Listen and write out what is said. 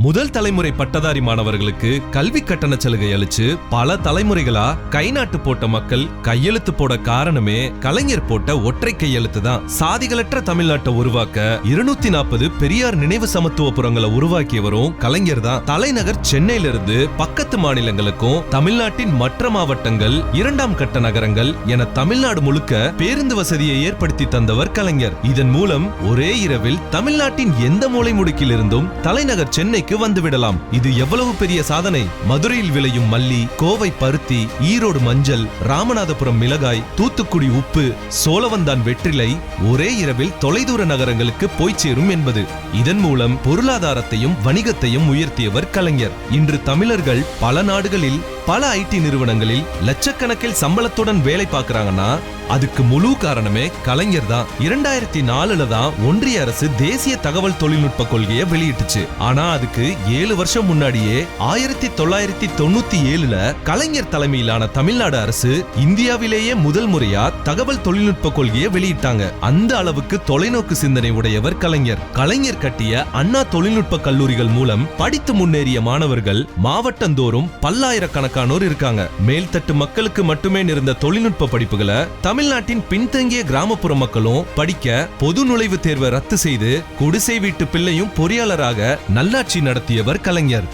முதல் தலைமுறை பட்டதாரி மாணவர்களுக்கு கல்வி கட்டண சலுகை அளிச்சு பல தலைமுறைகளா கை நாட்டு போட்ட மக்கள் கையெழுத்து போட காரணமே கலைஞர் போட்ட ஒற்றை கையெழுத்து தான். சாதிகளற்ற தமிழ்நாட்டை உருவாக்க 240 பெரியார் நினைவு சமத்துவபுரங்களை உருவாக்கியவரும் கலைஞர் தான். தலைநகர் சென்னையிலிருந்து பக்கத்து மாநிலங்களுக்கும் தமிழ்நாட்டின் மற்ற மாவட்டங்கள், இரண்டாம் கட்ட நகரங்கள் என தமிழ்நாடு முழுக்க பேருந்து வசதியை ஏற்படுத்தி தந்தவர் கலைஞர். இதன் மூலம் ஒரே இரவில் தமிழ்நாட்டின் எந்த மூலை முடுக்கில் இருந்தும் தலைநகர் சென்னைக்கு வந்துவிடலாம். இது எவ்வளவு பெரிய சாதனை! மதுரையில் விளையும் மல்லி, கோவை பருத்தி, ஈரோடு மஞ்சள், ராமநாதபுரம் மிளகாய், தூத்துக்குடி உப்பு, சோழவந்தான் வெற்றிலை ஒரே இரவில் தொலைதூர நகரங்களுக்கு போய் சேரும் என்பது. இதன் மூலம் பொருளாதாரத்தையும் வணிகத்தையும் உயர்த்தியவர் கலைஞர். இன்று தமிழர்கள் பல நாடுகளில் பல ஐடி நிறுவனங்களில் லட்சக்கணக்கில் சம்பளத்துடன் வேலை பார்க்கறாங்கன்னா அதுக்கு முழு காரணமே கலைஞர் தான். 2004 தான் ஒன்றிய அரசு தேசிய தகவல் தொழில்நுட்ப கொள்கையை வெளியிட்டுச்சு. ஆனா அதுக்கு 7 வருஷம் முன்னாடியே 1997 கலைஞர் தலைமையிலான தமிழ்நாடு அரசு இந்தியாவிலேயே முதல் முறையா தகவல் தொழில்நுட்ப கொள்கையை வெளியிட்டாங்க. அந்த அளவுக்கு தொலைநோக்கு சிந்தனை உடையவர் கலைஞர். கலைஞர் கட்டிய அண்ணா தொழில்நுட்ப கல்லூரிகள் மூலம் படித்து முன்னேறிய மாணவர்கள் மாவட்டந்தோறும் பல்லாயிரக்கணக்கானோர் இருக்காங்க. மேல்தட்டு மக்களுக்கு மட்டுமே இருந்த தொழில்நுட்ப படிப்புகளை தமிழ்நாட்டின் பின்தங்கிய கிராமப்புற மக்களும் படிக்க பொது நுழைவுத் தேர்வை ரத்து செய்து குடிசை வீட்டு பிள்ளையும் பொறியாளராக நல்லாட்சி நடத்தியவர் கலைஞர்.